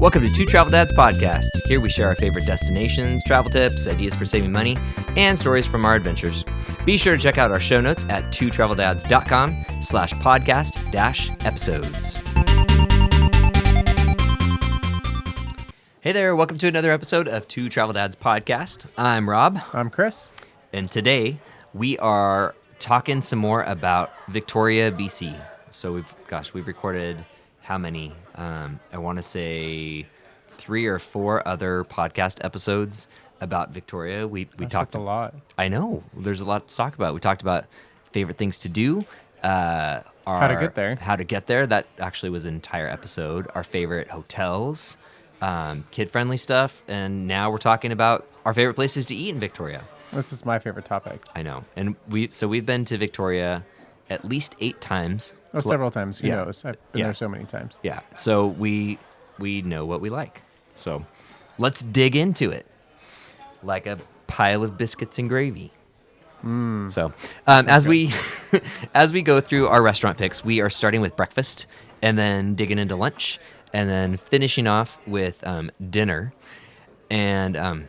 Welcome to Two Travel Dads Podcast. Here we share our favorite destinations, travel tips, ideas for saving money, and stories from our adventures. Be sure to check out our show notes at twotraveldads.com/podcast-episodes. Hey there, welcome to another episode of Two Travel Dads Podcast. I'm Rob. I'm Chris. And today we are talking some more about Victoria, BC. So we've recorded how many? I want to say 3 or 4 other podcast episodes about Victoria. We talked a lot. I know. There's a lot to talk about. We talked about favorite things to do. How to get there. How to get there. That actually was an entire episode. Our favorite hotels, kid-friendly stuff, and now we're talking about our favorite places to eat in Victoria. This is my favorite topic. I know. And we've been to Victoria at least 8 times. Oh, several times. Who knows? I've been there so many times. Yeah. So we know what we like. So let's dig into it like a pile of biscuits and gravy. So as we go through our restaurant picks, we are starting with breakfast and then digging into lunch and then finishing off with dinner. And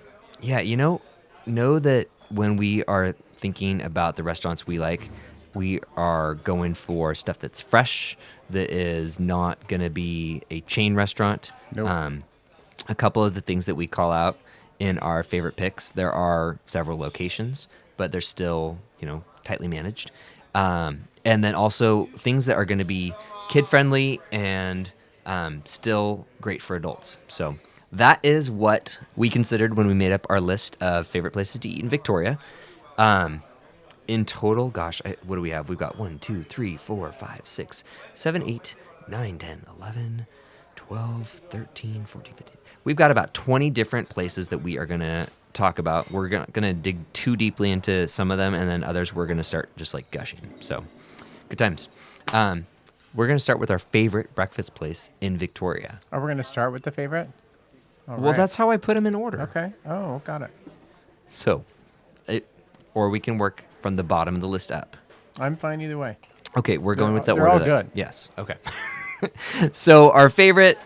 know that when we are thinking about the restaurants we like, we are going for stuff that's fresh, that is not going to be a chain restaurant. Nope. A couple of the things that we call out in our favorite picks, there are several locations, but they're still, tightly managed. And then also things that are going to be kid-friendly and still great for adults. So that is what we considered when we made up our list of favorite places to eat in Victoria. In total, what do we have? We've got 1, 2, 3, 4, 5, 6, 7, 8, 9, 10, 11, 12, 13, 14, 15. We've got about 20 different places that we are going to talk about. We're going to dig too deeply into some of them, and then others we're going to start just like gushing. So, good times. We're going to start with our favorite breakfast place in Victoria. Are we going to start with the favorite? All well, right. That's how I put them in order. Okay. Oh, got it. So, or we can work from the bottom of the list up. I'm fine either way. Okay, we're going with that order. order. They're all good. Yes. Okay. So our favorite.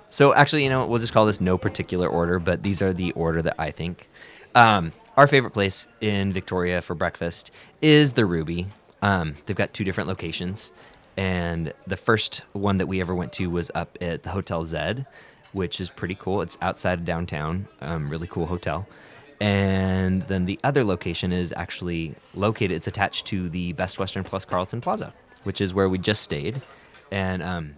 So actually, we'll just call this no particular order, but these are the order that I think. Our favorite place in Victoria for breakfast is the Ruby. They've got 2 different locations, and the first one that we ever went to was up at the Hotel Z, which is pretty cool. It's outside of downtown. Really cool hotel. And then the other location is actually located, it's attached to the Best Western plus Carlton Plaza, which is where we just stayed. And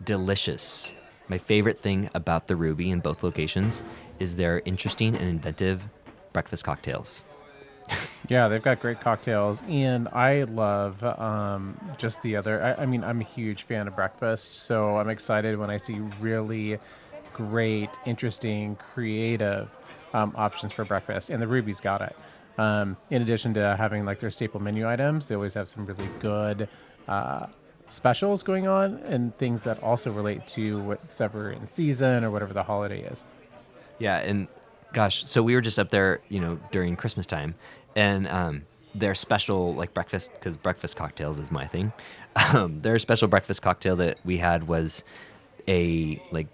delicious. My favorite thing about the Ruby in both locations is their interesting and inventive breakfast cocktails. Yeah, they've got great cocktails, and I love just the other. I'm a huge fan of breakfast, so I'm excited when I see really great, interesting, creative options for breakfast, and the Ruby's got it. In addition to having like their staple menu items, they always have some really good specials going on and things that also relate to whatever in season or whatever the holiday is. Yeah, and gosh, so we were just up there, during Christmas time, and their special like breakfast, because breakfast cocktails is my thing. Their special breakfast cocktail that we had was a like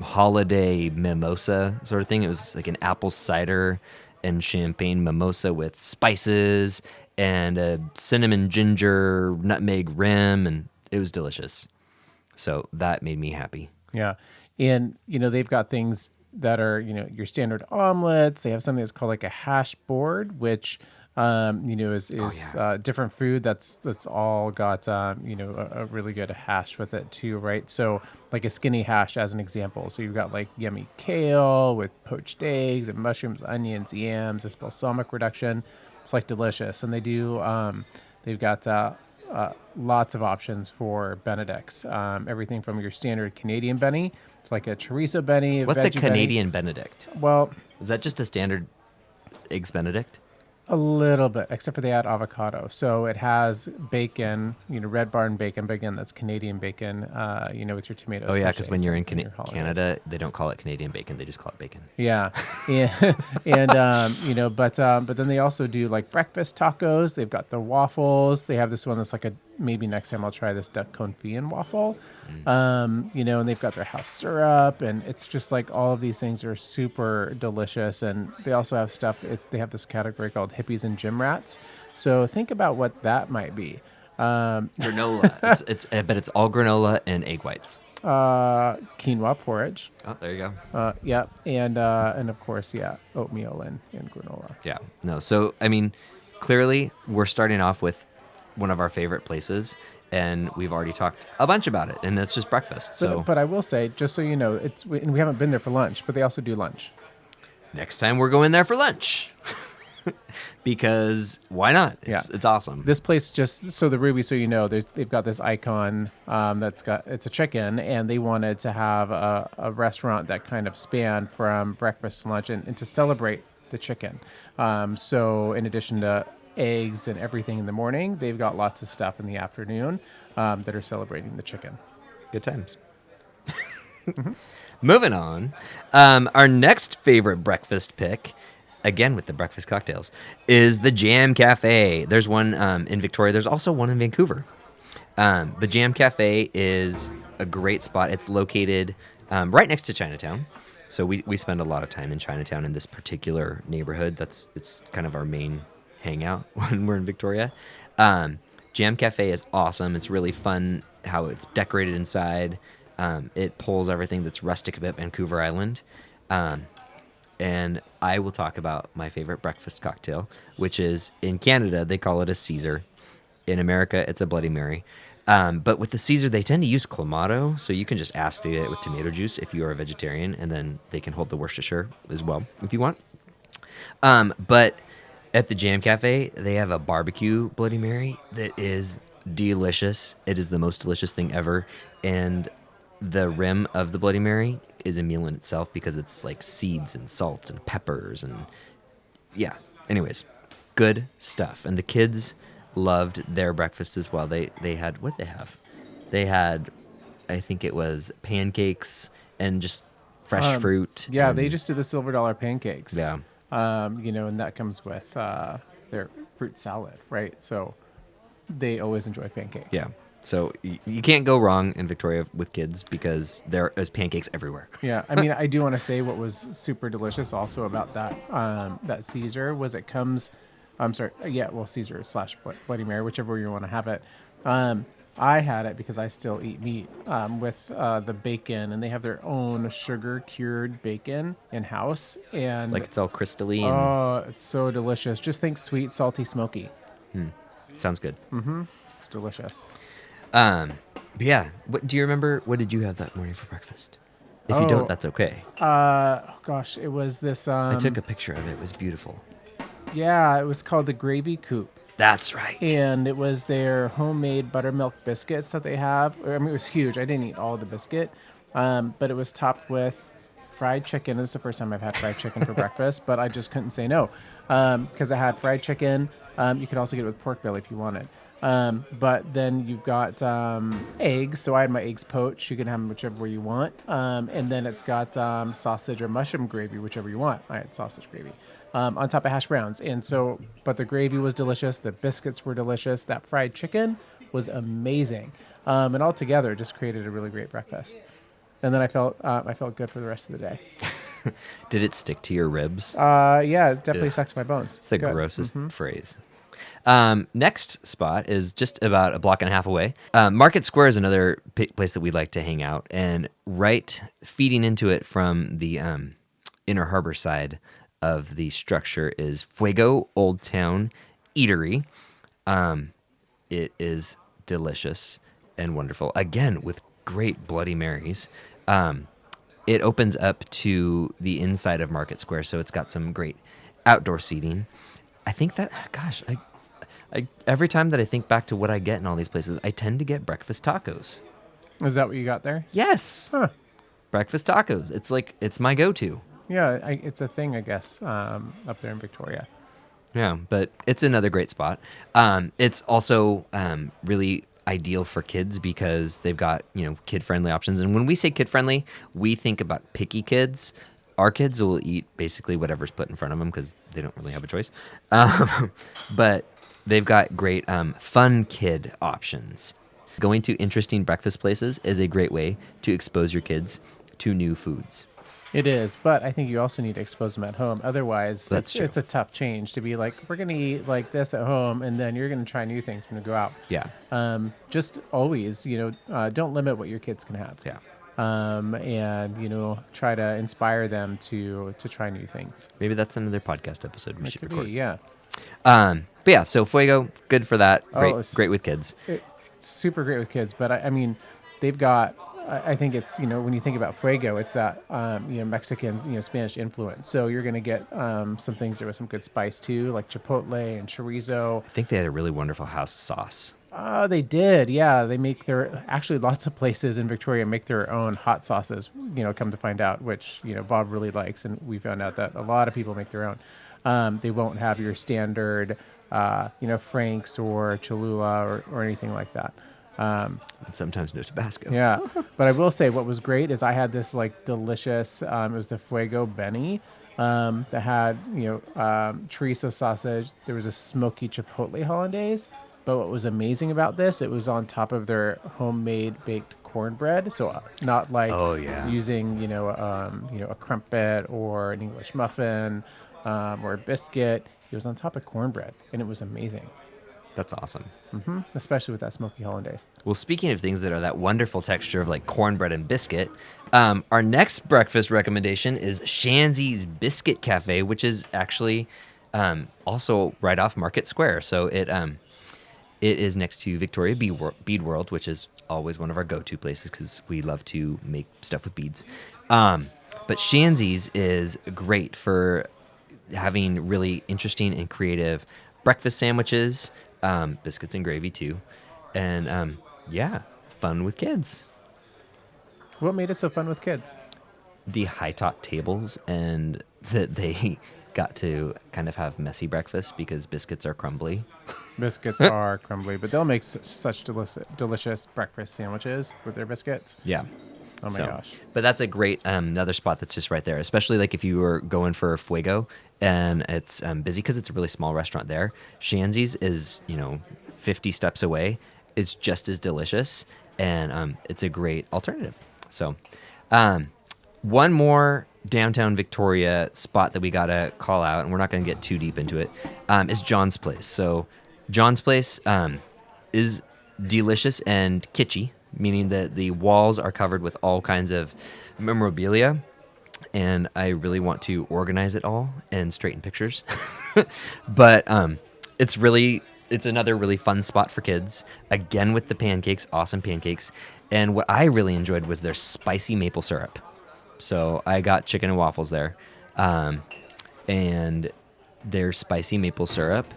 holiday mimosa sort of thing. It was like an apple cider and champagne mimosa with spices and a cinnamon ginger nutmeg rim, and it was delicious. So that made me happy. Yeah. And they've got things that are your standard omelets. They have something that's called like a hash board, which is different food that's all got a really good hash with it too, right? So like a skinny hash as an example. So you've got like yummy kale with poached eggs and mushrooms, onions, yams, this balsamic reduction. It's like delicious. And they do they've got lots of options for Benedicts. Everything from your standard Canadian Benny to like a chorizo Benny. What's a Canadian Benedict? Well, is that just a standard Eggs Benedict? A little bit, except for they add avocado. So it has bacon, Red Barn bacon, but again, that's Canadian bacon, with your tomatoes. Oh, yeah, because when you're in Canada, they don't call it Canadian bacon. They just call it bacon. Yeah. But then they also do like breakfast tacos. They've got the waffles. They have this one that's like a maybe next time I'll try this duck confit and waffle. And they've got their house syrup, and it's just like all of these things are super delicious. And they also have stuff. They have this category called hippies and gym rats. So think about what that might be. Granola. I bet it's all granola and egg whites. Quinoa porridge. Oh, there you go. Yeah, and of course, oatmeal and granola. Yeah. No. So, I mean, clearly we're starting off with one of our favorite places, and we've already talked a bunch about it, and it's just breakfast. So, But I will say, just so you know, and we haven't been there for lunch, but they also do lunch. next time we're going there for lunch. Because why not? It's awesome. This place just so the Ruby, so you know, they've got this icon it's a chicken, and they wanted to have a restaurant that kind of spanned from breakfast to lunch and to celebrate the chicken. So in addition to eggs and everything in the morning, they've got lots of stuff in the afternoon that are celebrating the chicken. Good times. Moving on, our next favorite breakfast pick, again with the breakfast cocktails, is the Jam Cafe. There's one in Victoria. There's also one in Vancouver. The Jam Cafe is a great spot. It's located right next to Chinatown. So we spend a lot of time in Chinatown in this particular neighborhood. It's kind of our main hangout when we're in Victoria. Jam Cafe is awesome. It's really fun how it's decorated inside. It pulls everything that's rustic about Vancouver Island. And I will talk about my favorite breakfast cocktail, which is, in Canada, they call it a Caesar. In America, it's a Bloody Mary. But with the Caesar, they tend to use Clamato, so you can just ask to get it with tomato juice if you are a vegetarian, and then they can hold the Worcestershire as well if you want. But at the Jam Cafe, they have a barbecue Bloody Mary that is delicious. It is the most delicious thing ever. And the rim of the Bloody Mary is a meal in itself because it's like seeds and salt and peppers and yeah. Anyways, good stuff. And the kids loved their breakfast as well. They had what they have. They had, I think it was pancakes and just fresh fruit. Yeah, and, they just did the silver dollar pancakes. Yeah. And that comes with their fruit salad, right? So they always enjoy pancakes. Yeah. So you can't go wrong in Victoria with kids because there is pancakes everywhere. Yeah, I mean, I do want to say what was super delicious also about that Caesar was it comes, I'm sorry, Caesar / Bloody Mary, whichever you want to have it. I had it because I still eat meat with the bacon, and they have their own sugar cured bacon in house, and Like it's all crystally. And oh, it's so delicious. Just think sweet, salty, smoky. sounds good. It's delicious. But yeah, do you remember what did you have that morning for breakfast? If you don't, that's okay. Gosh, it was this. I took a picture of it. It was beautiful. Yeah, it was called the Gravy Coop. That's right. And it was their homemade buttermilk biscuits that they have. I mean, it was huge. I didn't eat all the biscuit, but it was topped with fried chicken. This is the first time I've had fried chicken for breakfast, but I just couldn't say no because I had fried chicken. You could also get it with pork belly if you wanted. But then you've got eggs. So I had my eggs poached. You can have them whichever way you want. And then it's got sausage or mushroom gravy, whichever you want. I had sausage gravy on top of hash browns. And so, but the gravy was delicious. The biscuits were delicious. That fried chicken was amazing. And all together just created a really great breakfast. And then I felt good for the rest of the day. Did it stick to your ribs? Yeah, it definitely Ugh. stuck to my bones. It's the good. grossest phrase. Next spot is just about a block and a half away. Market Square is another place that we like to hang out, and right feeding into it from the Inner Harbor side of the structure is Fuego Old Town Eatery. It is delicious and wonderful. Again, with great Bloody Marys. It opens up to the inside of Market Square, so it's got some great outdoor seating. I think that, gosh, I every time that I think back to what I get in all these places, I tend to get breakfast tacos. Is that what you got there? Yes. Huh. Breakfast tacos. It's my go-to. Yeah, it's a thing, I guess, up there in Victoria. Yeah, but it's another great spot. It's also really ideal for kids because they've got, kid-friendly options. And when we say kid-friendly, we think about picky kids. Our kids will eat basically whatever's put in front of them because they don't really have a choice. But they've got great fun kid options. Going to interesting breakfast places is a great way to expose your kids to new foods. It is, but I think you also need to expose them at home. Otherwise, That's true. it's a tough change to be like, we're going to eat like this at home, and then you're going to try new things when you go out. Yeah. Just always, don't limit what your kids can have. Yeah. And try to inspire them to try new things. Maybe that's another podcast episode we It should could record. be, yeah. But yeah, so Fuego, good for that. Great, it's- great with kids. Super great with kids, but I mean, they've got. I think it's when you think about Fuego, it's that Mexican Spanish influence. So you're gonna get some things there with some good spice too, like chipotle and chorizo. I think they had a really wonderful house sauce. They did, yeah. They make actually lots of places in Victoria make their own hot sauces. Come to find out, which Bob really likes, and we found out that a lot of people make their own. They won't have your standard, Frank's or Cholula or anything like that. And sometimes no Tabasco. Yeah, but I will say what was great is I had this like delicious. It was the Fuego Benny that had chorizo sausage. There was a smoky chipotle hollandaise. But what was amazing about this, it was on top of their homemade baked cornbread. So not like using a crumpet or an English muffin or a biscuit. It was on top of cornbread, and it was amazing. That's awesome. Especially with that smoky hollandaise. Well, speaking of things that are that wonderful texture of like cornbread and biscuit, our next breakfast recommendation is Shanzy's Biscuit Cafe, which is actually also right off Market Square. So it is next to Victoria Bead World, which is always one of our go-to places because we love to make stuff with beads. But Shanzy's is great for having really interesting and creative breakfast sandwiches, biscuits and gravy too, and fun with kids. What made it so fun with kids? The high top tables and that they got to kind of have messy breakfast because biscuits are crumbly. Biscuits are crumbly, but they'll make such delicious breakfast sandwiches with their biscuits. Yeah. Oh my gosh. But that's a great another spot that's just right there, especially like if you were going for Fuego and it's busy because it's a really small restaurant there. Shanzy's is 50 steps away. It's just as delicious, and it's a great alternative. So one more downtown Victoria spot that we gotta call out, and we're not gonna get too deep into it, is John's Place. So John's Place is delicious and kitschy, meaning that the walls are covered with all kinds of memorabilia, and I really want to organize it all and straighten pictures. But it's another really fun spot for kids, again with the pancakes, awesome pancakes. And what I really enjoyed was their spicy maple syrup. So I got chicken and waffles there, and their spicy maple syrup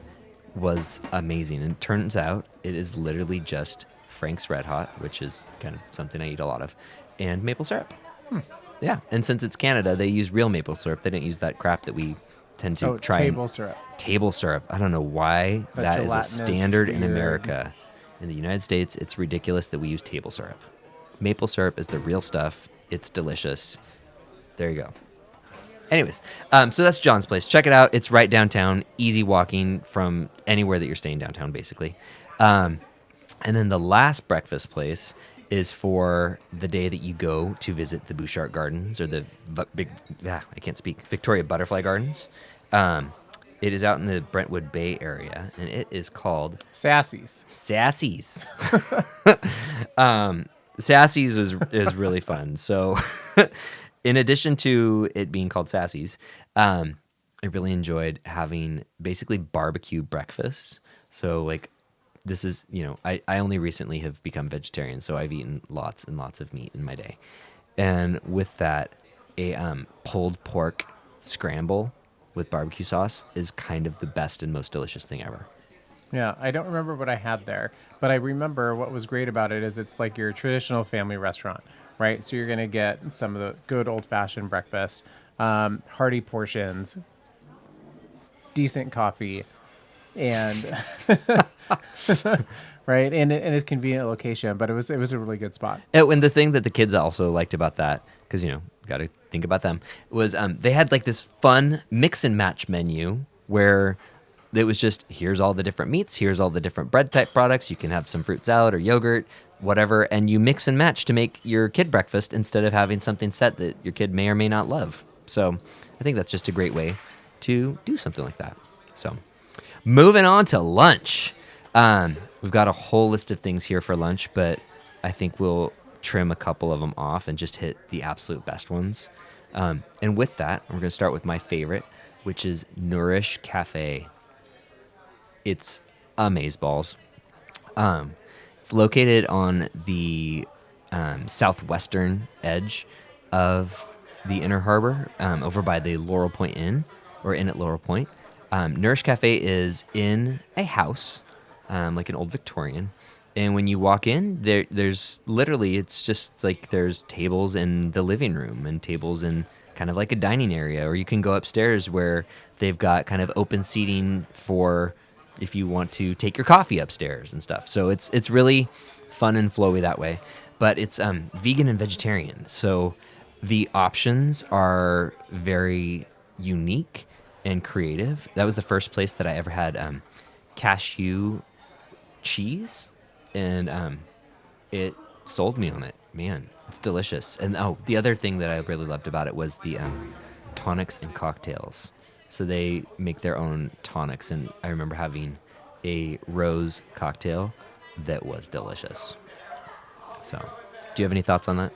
was amazing. And it turns out it is literally just Frank's Red Hot, which is kind of something I eat a lot of, and maple syrup. Yeah, and since it's Canada, they use real maple syrup. They don't use that crap that we tend to try. Table syrup. Table syrup. I don't know why that is a gelatinous, standard in weird. America. In the United States, it's ridiculous that we use table syrup. Maple syrup is the real stuff. It's delicious. There you go. Anyways, so that's John's Place. Check it out. It's right downtown. Easy walking from anywhere that you're staying downtown, basically. And then the last breakfast place is for the day that you go to visit the Bouchard Gardens or the Victoria Butterfly Gardens. It is out in the Brentwood Bay area, and it is called Sassy's. Sassy's is really fun. So in addition to it being called Sassy's, I really enjoyed having basically barbecue breakfast. So like this is, I only recently have become vegetarian, so I've eaten lots and lots of meat in my day. And with that, a pulled pork scramble with barbecue sauce is kind of the best and most delicious thing ever. Yeah, I don't remember what I had there, but I remember what was great about it is it's like your traditional family restaurant, right? So you're going to get some of the good old-fashioned breakfast, hearty portions, decent coffee, and right, and it's convenient location, but it was a really good spot. And the thing that the kids also liked about that, because got to think about them, was they had like this fun mix and match menu where it was just, here's all the different meats, here's all the different bread type products. You can have some fruit salad or yogurt, whatever, and you mix and match to make your kid breakfast instead of having something set that your kid may or may not love. So I think that's just a great way to do something like that. So moving on to lunch. We've got a whole list of things here for lunch, but I think we'll trim a couple of them off and just hit the absolute best ones. And with that, we're going to start with my favorite, which is Nourish Cafe. It's amazeballs. It's located on the southwestern edge of the Inner Harbor, over by the Laurel Point Inn, or Inn at Laurel Point. Nourish Cafe is in a house, like an old Victorian. And when you walk in, there's literally, it's just like there's tables in the living room and tables in kind of like a dining area, or you can go upstairs where they've got kind of open seating for if you want to take your coffee upstairs and stuff. So it's really fun and flowy that way. But it's vegan and vegetarian. So the options are very unique and creative. That was the first place that I ever had cashew cheese, and it sold me on it. Man, it's delicious. And the other thing that I really loved about it was the tonics and cocktails. So they make their own tonics, and I remember having a rose cocktail that was delicious. So, do you have any thoughts on that?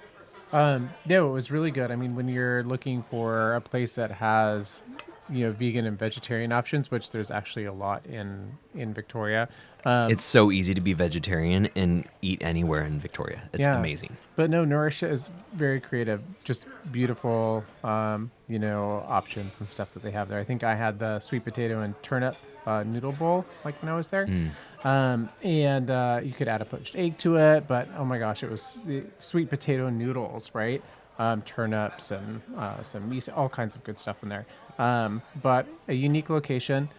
No, it was really good. I mean, when you're looking for a place that has, vegan and vegetarian options, which there's actually a lot in Victoria. It's so easy to be vegetarian and eat anywhere in Victoria. It's amazing. But no, Nourish is very creative, just beautiful, options and stuff that they have there. I think I had the sweet potato and turnip noodle bowl, like when I was there. And you could add a poached egg to it, but oh my gosh, it was the sweet potato noodles, right? Turnips and some miso, all kinds of good stuff in there. But a unique location,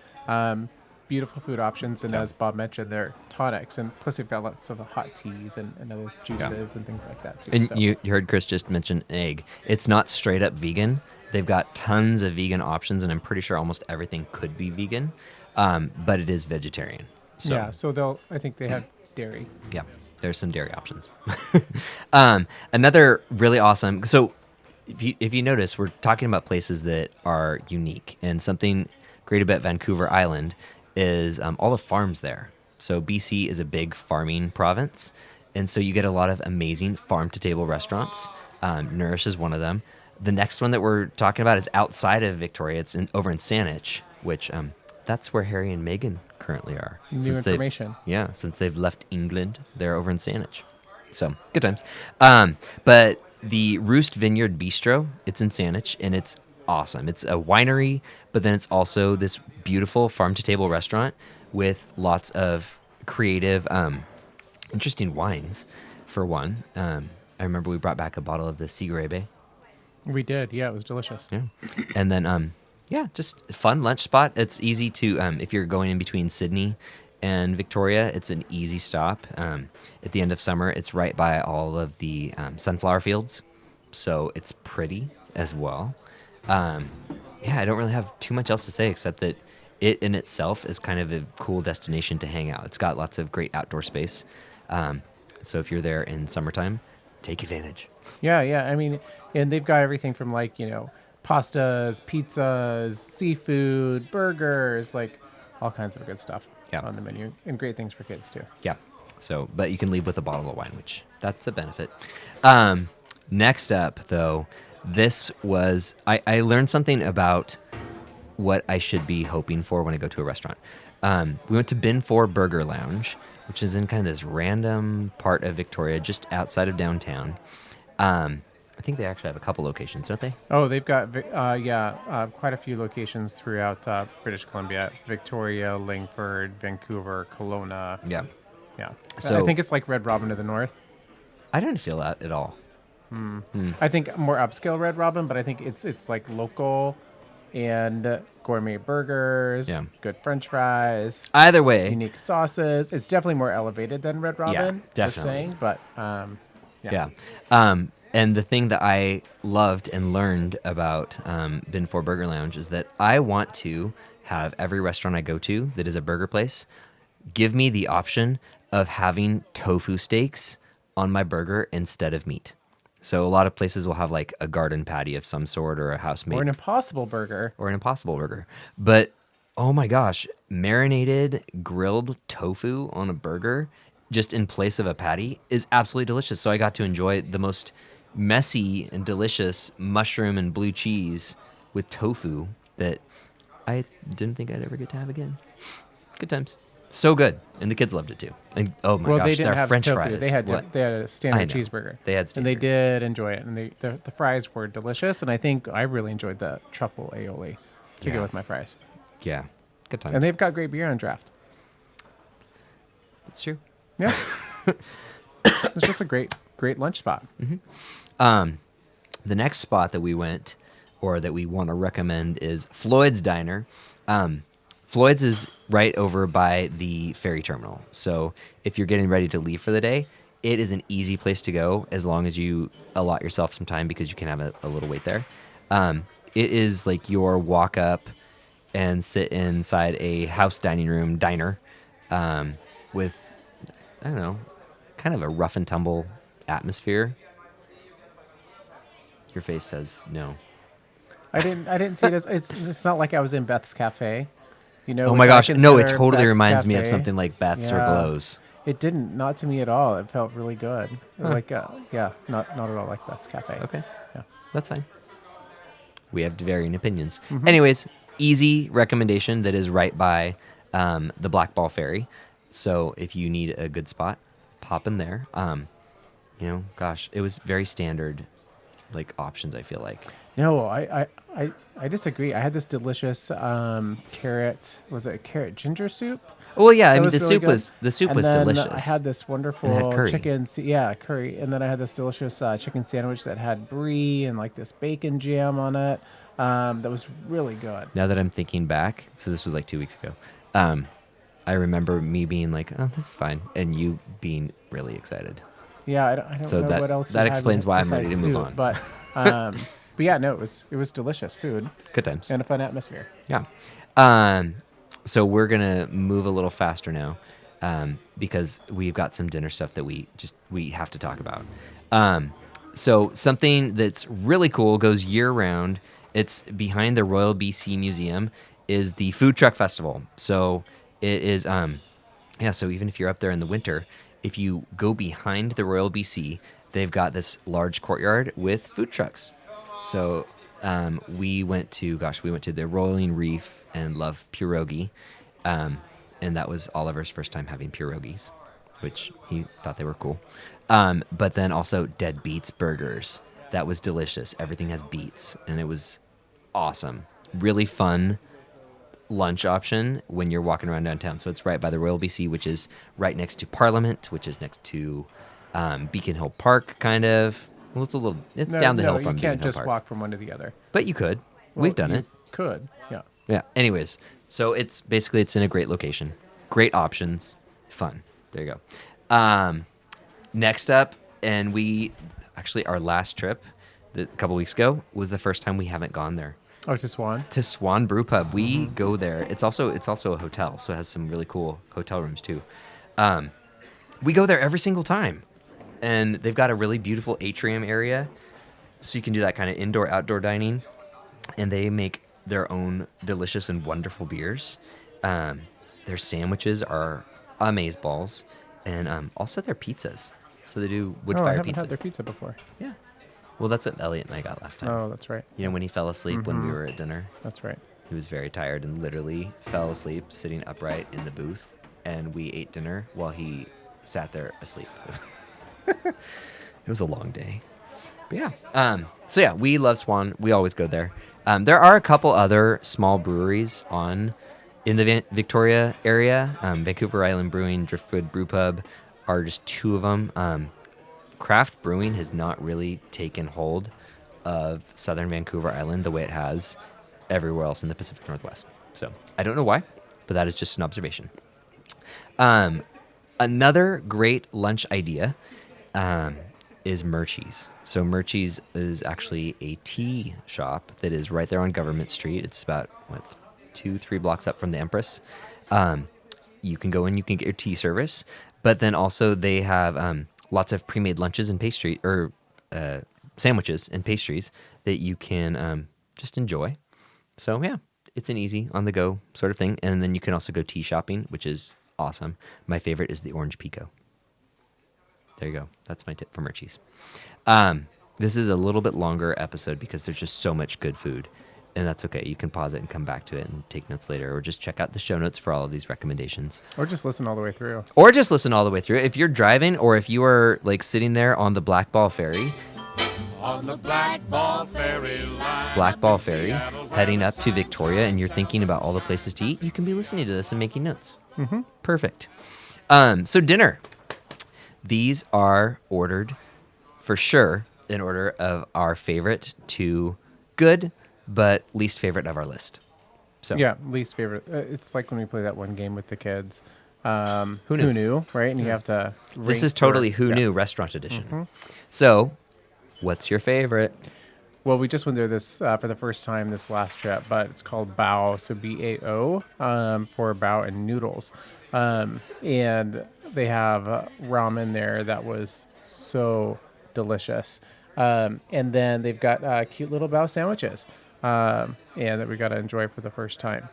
beautiful food options, and as Bob mentioned, they're tonics, and plus they've got lots of hot teas and other juices and things like that too. And you heard Chris just mention egg. It's not straight up vegan. They've got tons of vegan options, and I'm pretty sure almost everything could be vegan, but it is vegetarian. So. Yeah, so I think they have dairy. Yeah, there's some dairy options. Another really awesome. So if you notice, we're talking about places that are unique, and something great about Vancouver Island is all the farms there. So BC is a big farming province, and so you get a lot of amazing farm-to-table restaurants. Nourish is one of them. The next one that we're talking about is outside of Victoria. It's over in Saanich, which that's where Harry and Meghan currently are. New information. Yeah, since they've left England, they're over in Saanich. So, good times. But the Roost Vineyard Bistro, it's in Saanich, and it's awesome. It's a winery, but then it's also this beautiful farm-to-table restaurant with lots of creative, interesting wines, for one. I remember we brought back a bottle of the Sigrebe. We did. Yeah, it was delicious. Yeah. And then, just a fun lunch spot. It's easy to, if you're going in between Sydney and Victoria, it's an easy stop. At the end of summer, it's right by all of the sunflower fields. So it's pretty as well. I don't really have too much else to say except that it in itself is kind of a cool destination to hang out. It's got lots of great outdoor space. So if you're there in summertime, take advantage. Yeah. I mean, and they've got everything from pastas, pizzas, seafood, burgers, like all kinds of good stuff on the menu, and great things for kids too. Yeah. So, but you can leave with a bottle of wine, which that's a benefit. Next up, though, this was I learned something about what I should be hoping for when I go to a restaurant. We went to Bin 4 Burger Lounge, which is in kind of this random part of Victoria, just outside of downtown. I think they actually have a couple locations, don't they? Oh, they've got quite a few locations throughout British Columbia: Victoria, Langford, Vancouver, Kelowna. Yeah. So I think it's like Red Robin to the north. I didn't feel that at all. I think more upscale Red Robin, but I think it's like local and gourmet burgers, good French fries. Either way, unique sauces. It's definitely more elevated than Red Robin. Yeah, definitely. Just saying, but yeah. And the thing that I loved and learned about Bin 4 Burger Lounge is that I want to have every restaurant I go to that is a burger place give me the option of having tofu steaks on my burger instead of meat. So a lot of places will have like a garden patty of some sort or a house Or made an Impossible Burger. or an Impossible Burger. But oh my gosh, marinated grilled tofu on a burger just in place of a patty is absolutely delicious. So I got to enjoy the most messy and delicious mushroom and blue cheese with tofu that I didn't think I'd ever get to have again. Good times. So good. And the kids loved it too. And oh my Well, gosh, they didn't their have French tofu. fries. They had What? they had a I standard know. cheeseburger. They had and standard. they did enjoy it. And the fries were delicious. And I think I really enjoyed the truffle aioli to Yeah. go with my fries. Yeah. Good times. And they've got great beer on draft. That's true. Yeah, it's just a great lunch spot. The next spot that we went or that we want to recommend is Floyd's Diner. Floyd's is right over by the ferry terminal. So if you're getting ready to leave for the day, it is an easy place to go as long as you allot yourself some time because you can have a little wait there. It is like your walk up and sit inside a house dining room diner with, I don't know, kind of a rough and tumble atmosphere. Your face says no. I didn't see it as it's not like I was in Beth's Cafe. You know. Oh which my I gosh, no, it consider totally Beth's reminds me of Cafe. something like Beth's or Yeah. Glow's. It didn't, not to me at all. It felt really good. Like, yeah, not at all like Beth's Cafe. Okay, Yeah. that's fine. We have varying opinions. Mm-hmm. Anyways, easy recommendation that is right by the Black Ball Ferry. So if you need a good spot, pop in there. Gosh, it was very standard, like options. I feel like. No, I disagree. I had this delicious carrot. Was it carrot ginger soup? Well, yeah, I That mean was the really soup good. was And then delicious. I had this And it had wonderful curry. chicken, curry, and then I had this delicious chicken sandwich that had brie and like this bacon jam on it. That was really good. Now that I'm thinking back, so this was like 2 weeks ago. I remember me being like, "Oh, this is fine," and you being really excited. Yeah, I don't So know that- what else. that you had explains why I'm ready besides to move soup, on. But yeah, no, it was delicious food Good times. and a fun atmosphere. Yeah. So we're gonna move a little faster now, because we've got some dinner stuff that we have to talk about. So something that's really cool goes year round. It's behind the Royal BC Museum. Is the Food Truck Festival. So it is. So even if you're up there in the winter, if you go behind the Royal BC, they've got this large courtyard with food trucks. So we went to the Rolling Reef and Love Pierogi, and that was Oliver's first time having pierogies, which he thought they were cool. But then also Dead Beats Burgers. That was delicious. Everything has beets, and it was awesome. Really fun lunch option when you're walking around downtown. So it's right by the Royal BC, which is right next to Parliament, which is next to Beacon Hill Park, kind of. Well, it's down the hill from you Beacon can't Hill just Park. walk from one to the other. But you could. Well, We've done you it. Could, yeah. Yeah. Anyways, so it's in a great location. Great options. Fun. There you go. Next up, and our last trip a couple weeks ago was the first time we haven't gone there. Oh, to Swan. To Swan Brewpub. We go there. It's also a hotel, so it has some really cool hotel rooms too. We go there every single time. And they've got a really beautiful atrium area, so you can do that kind of indoor-outdoor dining. And they make their own delicious and wonderful beers. Their sandwiches are amazeballs, and also their pizzas. So they do I wood-fired haven't pizzas. had their pizza before. Yeah. Well, that's what Elliot and I got last time. Oh, that's right. You know, when he fell asleep when we were at dinner. That's right. He was very tired and literally fell asleep sitting upright in the booth, and we ate dinner while he sat there asleep. It was a long day. But yeah. So yeah, we love Swan. We always go there. There are a couple other small breweries in the Victoria area. Vancouver Island Brewing, Driftwood Brewpub are just two of them. Craft brewing has not really taken hold of Southern Vancouver Island the way it has everywhere else in the Pacific Northwest. So I don't know why, but that is just an observation. Another great lunch idea is Murchie's. So Murchie's is actually a tea shop that is right there on Government Street. It's about 2-3 blocks up from the Empress. You can go in, you can get your tea service, but then also they have lots of pre-made lunches and pastry or sandwiches and pastries that you can just enjoy. So yeah, it's an easy on the go sort of thing. And then you can also go tea shopping, which is awesome. My favorite is the Orange Pico. There you go. That's my tip for Murchies. This is a little bit longer episode because there's just so much good food. And that's okay. You can pause it and come back to it and take notes later, or just check out the show notes for all of these recommendations. Or just listen all the way through. If you're driving or if you are like sitting there on the Blackball Ferry, Blackball Ferry, heading up to Victoria, and you're thinking about all the places to eat, you can be listening to this and making notes. Mm-hmm. Perfect. So dinner. These are ordered for sure in order of our favorite to good, but least favorite of our list. So Yeah, least favorite. It's like when we play that one game with the kids. Who knew? Right? And you have to. This rank is totally their- Who yeah. Knew Restaurant Edition. Mm-hmm. So, what's your favorite? Well, we just went there this for the first time this last trip, but it's called Bao, so BAO, for Bao and noodles. And they have ramen there that was so delicious. And then they've got cute little Bao sandwiches, and that we got to enjoy for the first time.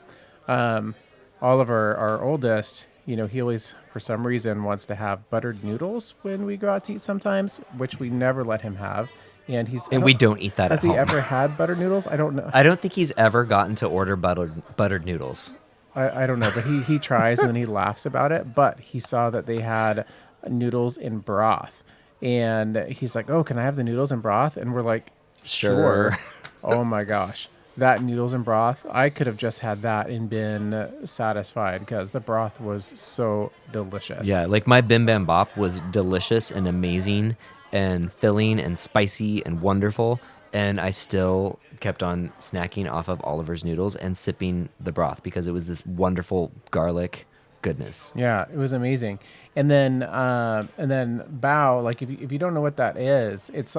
Oliver, our oldest, he always, for some reason, wants to have buttered noodles when we go out to eat sometimes, which we never let him have. And We don't eat that Has at he home. ever had buttered noodles? I don't know. I don't think he's ever gotten to order buttered noodles. I don't know, but he tries and then he laughs about it. But he saw that they had noodles in broth. And he's like, oh, can I have the noodles in broth? And we're like, sure. Oh my gosh. That noodles and broth, I could have just had that and been satisfied because the broth was so delicious. Yeah, like my Bim Bam Bop was delicious and amazing and filling and spicy and wonderful. And I still kept on snacking off of Oliver's noodles and sipping the broth because it was this wonderful garlic goodness. Yeah, it was amazing. And then bao, like if you don't know what that is, it's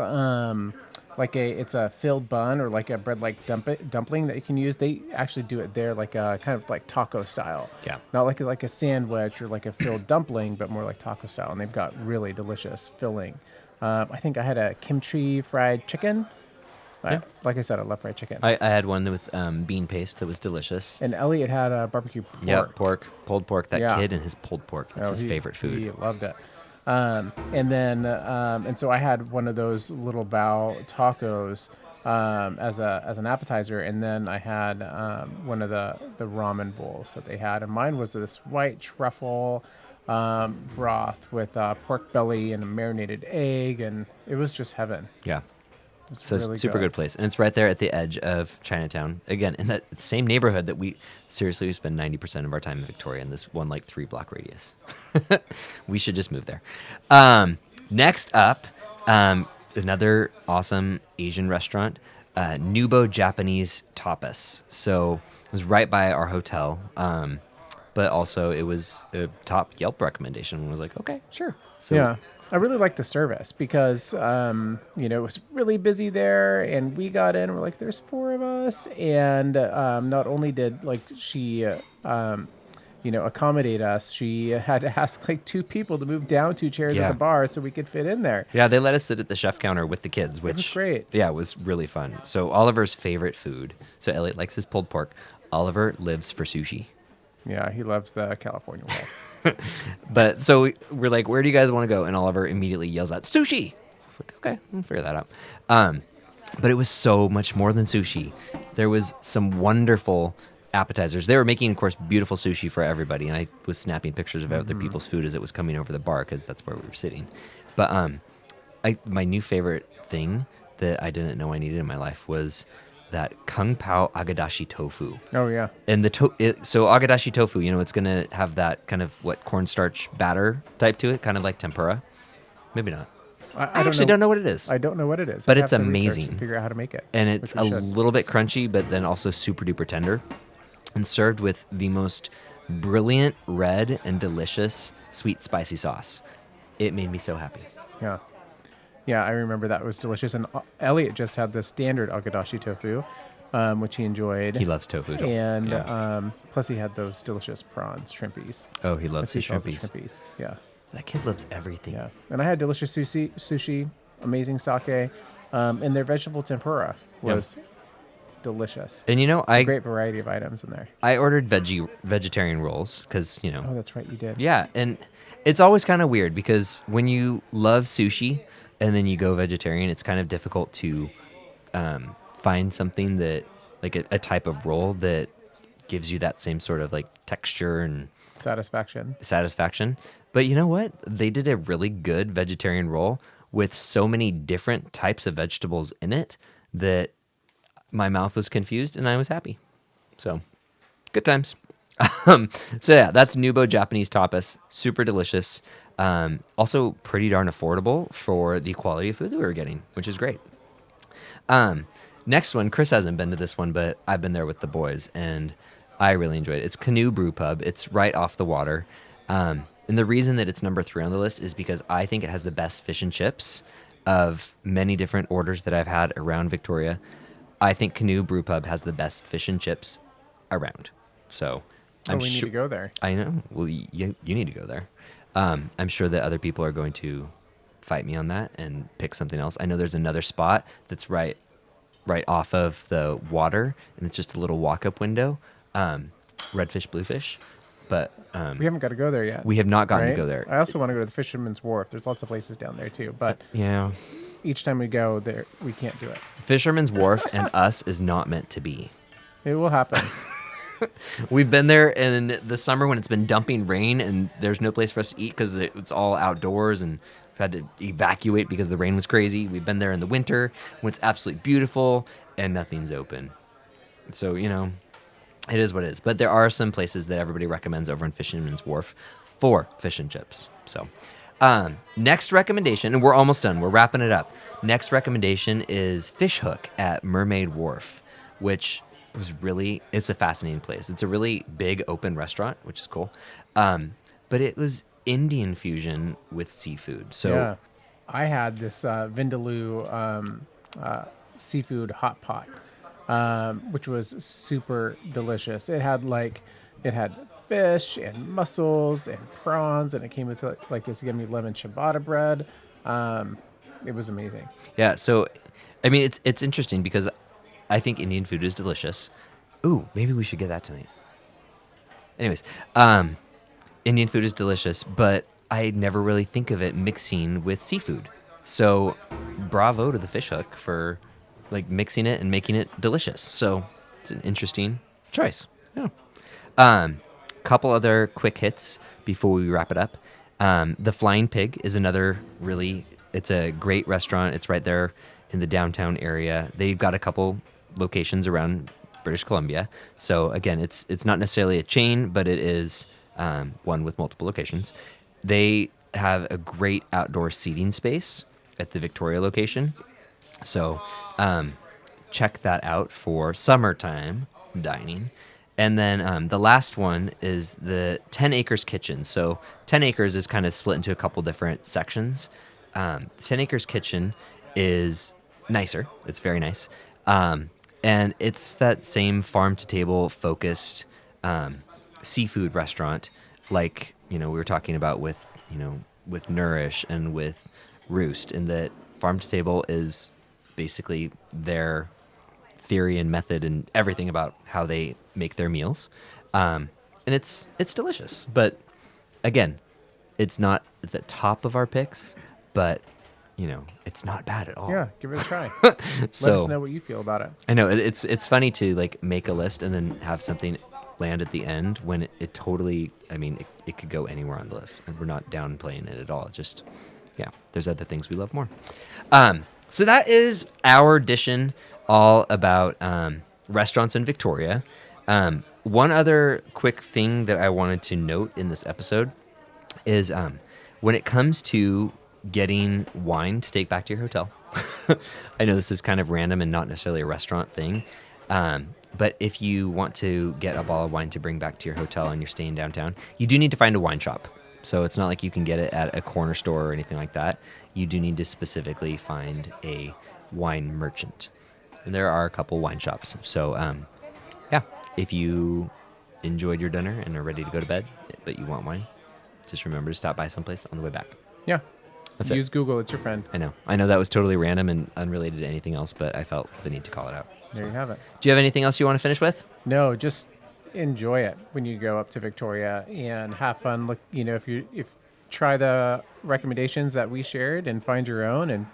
it's a filled bun or like a bread like dumpling that you can use. They actually do it there like a kind of like taco style. Yeah. Not like a sandwich or like a filled dumpling, but more like taco style. And they've got really delicious filling. I think I had a kimchi fried chicken. Yeah. Like I said, I love fried chicken. I had one with bean paste that was delicious. And Elliot had a barbecue pork. Yeah, pulled pork. That Yeah. kid and his pulled pork. It's his favorite food. He loved it. And so I had one of those little bao tacos as an appetizer, and then I had one of the ramen bowls that they had, and mine was this white truffle broth with pork belly and a marinated egg, and it was just heaven. Yeah. It's So really super good place. And it's right there at the edge of Chinatown. Again, in that same neighborhood that we spend 90% of our time in Victoria in this one 3-block radius. We should just move there. Next up, another awesome Asian restaurant, Nubo Japanese Tapas. So it was right by our hotel. But also it was a top Yelp recommendation. I was like, okay, sure. So Yeah. I really liked the service because, it was really busy there, and we got in. We're like, "There's 4 of us," and not only did she, accommodate us, she had to ask 2 people to move down 2 chairs Yeah. at the bar so we could fit in there. Yeah, they let us sit at the chef counter with the kids, which was great. Yeah, it was really fun. So Oliver's favorite food. So Elliot likes his pulled pork. Oliver lives for sushi. Yeah, he loves the California roll. But so we're like, where do you guys want to go? And Oliver immediately yells out, sushi. So it's like, okay, we'll figure that out. But it was so much more than sushi. There was some wonderful appetizers. They were making, of course, beautiful sushi for everybody. And I was snapping pictures of other people's food as it was coming over the bar because that's where we were sitting. But my new favorite thing that I didn't know I needed in my life was that Kung Pao Agadashi tofu. Oh, yeah. And so Agadashi tofu, it's going to have that kind of cornstarch batter type to it, kind of like tempura. Maybe not. I actually don't know what it is. I don't know what it is. But I'd it's have to research amazing. and figure out how to make it. And it's which we a should. little bit crunchy, but then also super duper tender. And served with the most brilliant red and delicious sweet spicy sauce. It made me so happy. Yeah. Yeah, I remember that was delicious. And Elliot just had the standard Agadashi tofu. which he enjoyed. He loves tofu. And Yeah. plus he had those delicious prawns, shrimpies. Oh, he loves That's what his he calls the shrimpies. shrimpies. Yeah. That kid loves everything. Yeah. And I had delicious sushi, amazing sake, and their vegetable tempura was delicious. And A great variety of items in there. I ordered vegetarian rolls because Oh, that's right, you did. yeah, and it's always kind of weird because when you love sushi and then you go vegetarian, it's kind of difficult to find something that like a type of roll that gives you that same sort of like texture and Satisfaction. But you know what? They did a really good vegetarian roll with so many different types of vegetables in it that my mouth was confused and I was happy. So, good times. So yeah, that's Nubo Japanese tapas. Super delicious. Also pretty darn affordable for the quality of food that we were getting, which is great. Next one, Chris hasn't been to this one, but I've been there with the boys and I really enjoyed it. It's Canoe Brewpub. It's right off the water. And the reason that it's number 3 on the list is because I think it has the best fish and chips of many different orders that I've had around Victoria. I think Canoe Brewpub has the best fish and chips around. So We need to go there. I know. Well, you need to go there. I'm sure that other people are going to fight me on that and pick something else. I know there's another spot that's right off of the water, and it's just a little walk-up window. Redfish, bluefish. But We haven't got to go there yet. we have not gotten right? to go there. I also want to go to the Fisherman's Wharf. There's lots of places down there too, but Yeah. each time we go there, we can't do it. Fisherman's Wharf and us is not meant to be. It will happen. We've been there in the summer when it's been dumping rain and there's no place for us to eat because it's all outdoors and we've had to evacuate because the rain was crazy. We've been there in the winter when it's absolutely beautiful and nothing's open. So, it is what it is. But there are some places that everybody recommends over in Fisherman's Wharf for fish and chips. So, next recommendation, and we're almost done. We're wrapping it up. Next recommendation is Fish Hook at Mermaid Wharf, which it's a fascinating place. It's a really big open restaurant, which is cool. But it was Indian fusion with seafood. So Yeah. I had this Vindaloo seafood hot pot, which was super delicious. It had fish and mussels and prawns, and it came with like this yummy lemon ciabatta bread. It was amazing. yeah, so I mean it's interesting because I think Indian food is delicious. Ooh, maybe we should get that tonight. Anyways, Indian food is delicious, but I never really think of it mixing with seafood. So, bravo to the Fish Hook for like mixing it and making it delicious. So, it's an interesting choice. Yeah. Couple other quick hits before we wrap it up. The Flying Pig is another it's a great restaurant. It's right there in the downtown area. They've got a couple locations around British Columbia. So again, it's not necessarily a chain, but it is one with multiple locations. They have a great outdoor seating space at the Victoria location. So check that out for summertime dining. And then the last one is the 10 Acres Kitchen. So 10 Acres is kind of split into a couple different sections. 10 Acres Kitchen is nicer. It's very nice. And it's that same farm-to-table focused seafood restaurant like, we were talking about with Nourish and with Roost, in that farm-to-table is basically their theory and method and everything about how they make their meals. And it's delicious. But again, it's not at the top of our picks, but it's not bad at all. Yeah, give it a try. So, Let us know what you feel about it. I know it's funny to like make a list and then have something land at the end when it totally, it could go anywhere on the list, and we're not downplaying it at all. Just, yeah, there's other things we love more. So that is our edition all about restaurants in Victoria. One other quick thing that I wanted to note in this episode is when it comes to getting wine to take back to your hotel. I know this is kind of random and not necessarily a restaurant thing, but if you want to get a bottle of wine to bring back to your hotel and you're staying downtown, you do need to find a wine shop. So it's not like you can get it at a corner store or anything like that. You do need to specifically find a wine merchant. and there are a couple wine shops. So, yeah, if you enjoyed your dinner and are ready to go to bed, but you want wine, just remember to stop by someplace on the way back. Yeah. That's it. Use Google. It's your friend. I know that was totally random and unrelated to anything else, but I felt the need to call it out. There you have it. Do you have anything else you want to finish with? No, just enjoy it when you go up to Victoria and have fun. Look, if try the recommendations that we shared and find your own, and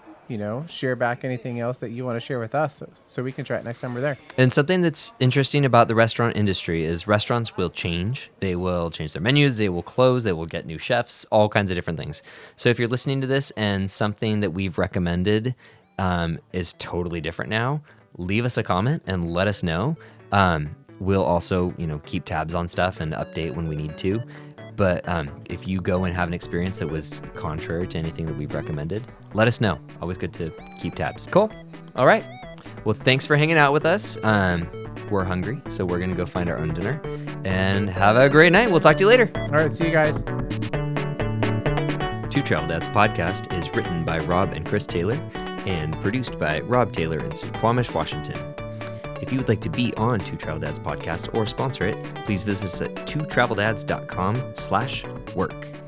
share back anything else that you want to share with us, so we can try it next time we're there. And something that's interesting about the restaurant industry is restaurants will change. They will change their menus. They will close. They will get new chefs, all kinds of different things. So if you're listening to this and something that we've recommended is totally different now, leave us a comment and let us know. We'll also, keep tabs on stuff and update when we need to. But if you go and have an experience that was contrary to anything that we've recommended, let us know. Always good to keep tabs. Cool. All right. Well, thanks for hanging out with us. We're hungry, so we're going to go find our own dinner. And have a great night. We'll talk to you later. All right. See you guys. Two Travel Dads podcast is written by Rob and Chris Taylor and produced by Rob Taylor in Squamish, Washington. If you would like to be on Two Travel Dads podcast or sponsor it, please visit us at twotraveldads.com/work.